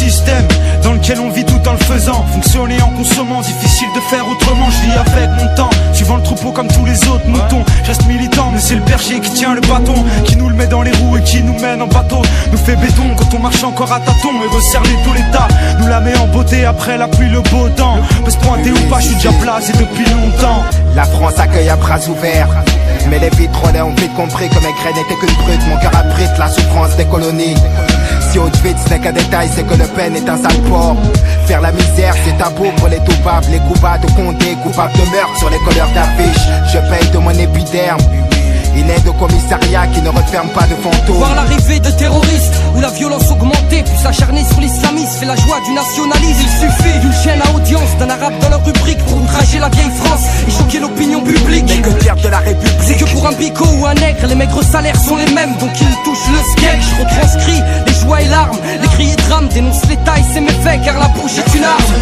système dans lequel on vit tout en le faisant. Fonctionner en consommant, difficile de faire autrement. Je vis avec mon temps, suivant le troupeau comme tous les autres moutons. Je reste militant, mais c'est le berger qui tient le bâton, qui nous le met dans les roues et qui nous mène en bateau. Nous fait béton quand on marche encore à tâtons et resserre les taux l'État. Nous la met en beauté après la pluie, le beau temps. Peut se pointer ou pas, je suis déjà placé depuis longtemps. La France accueille à bras ouverts, mais les vitrolets ont vite compris que mes graines n'étaient qu'une brute. Mon cœur abrite la souffrance des colonies. Si Auschwitz n'est qu'un détail, c'est que Le Pen est un sale porc. Faire la misère, c'est tabou pour les toupables. Les coupables de Condé, coupables de meurtre sur les couleurs d'affiches. Je paye de mon épiderme une aide au commissariat qui ne referme pas de fantômes. Voir l'arrivée de terroristes, où la violence augmentée, puis s'acharner sur l'islamisme, fait la joie du nationalisme. Il suffit d'une chaîne à audience, d'un arabe dans leur rubrique, pour outrager la vieille France et choquer l'opinion publique. Mais que dire de la République? C'est que pour un bico ou un nègre, les maigres salaires sont les mêmes, donc ils touchent le sketch. Je retranscris les joies et larmes, les cris et drames, dénonce les tailles, c'est méfaits, car la bouche est une arme.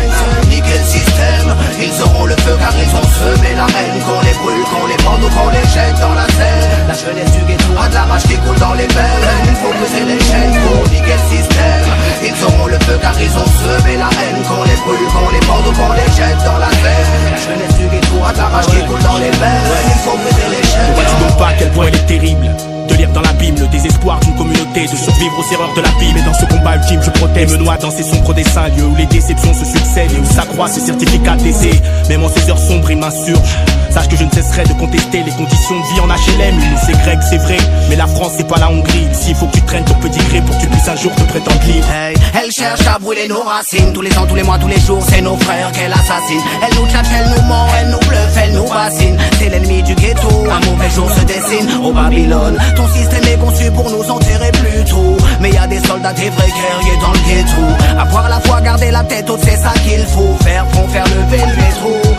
Niquer le système, ils auront le feu car ils ont semé la haine. Qu'on les brûle, qu'on les pende ou qu'on les jette dans la Seine. La jeunesse du ghetto a de la rage qui coule dans les veines. Il faut briser les chaînes pour niquer le système. Ils auront le feu car ils ont semé la haine. Qu'on les brûle, qu'on les pende ou qu'on les jette dans la Seine. La jeunesse du ghetto a de la rage qui coule dans les veines. Il faut briser les chaînes. Ne vois-tu donc pas à quel point elle est terrible de lire dans l'abîme le désespoir d'une communauté, de survivre aux erreurs de la vie. Mais dans ce combat ultime, je protège, me noie dans ces sombres dessins, lieux où les déceptions se succèdent et où s'accroît ces certificats d'essai. Même en ces heures sombres, il m'insurge. Sache que je ne cesserai de contester les conditions de vie en HLM. Une c'est grec, c'est vrai, mais la France c'est pas la Hongrie. Ici il faut que tu traînes ton petit gré pour que tu puisses un jour te prétendre libre. Hey, elle cherche à brûler nos racines. Tous les ans, tous les mois, tous les jours, c'est nos frères qu'elle assassine. Elle nous tchatche, elle nous ment, elle nous bluffe, elle nous bassine. C'est l'ennemi du ghetto, un mauvais jour se dessine au Babylone. Ton système est conçu pour nous enterrer plus tôt. Mais y a des soldats, des vrais guerriers dans le ghetto. Avoir la foi, garder la tête haute, c'est ça qu'il faut faire pour faire lever le métro.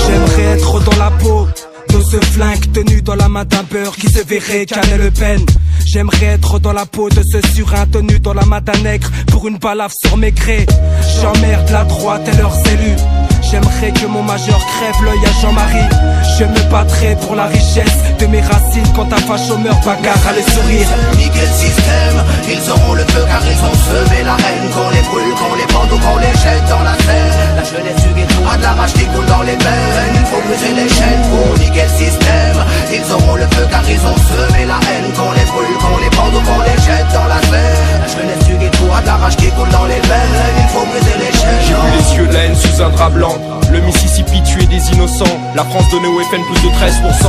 J'aimerais être dans la peau de ce flingue tenu dans la main d'un beurre qui se verrait canner Le Pen. J'aimerais être dans la peau de ce surin tenu dans la main d'un nègre pour une balafre sur mes grès. J'emmerde la droite et leurs élus. J'aimerais que mon majeur crève l'œil à Jean-Marie. Je me battrai pour la richesse de mes racines quand un facho meurt, bagarre à le sourire. Niquer le système, ils auront le feu car ils ont semé la haine. Qu'on les brûle, qu'on les pende ou qu'on les jette dans la Seine. La jeunesse du ghetto a de la rage qui coule dans les veines. Il faut briser les chaînes pour niquer le système. Ils auront le feu car ils ont semé la haine. Qu'on les brûle, qu'on les pende ou qu'on les jette dans la Seine. La jeunesse du ghetto a de la rage qui coule dans les veines. Il faut briser les chaînes. J'ai vu les yeux de la haine sous un drap blanc. Le Mississippi tuait des innocents. La France donnait au FN plus de 13%.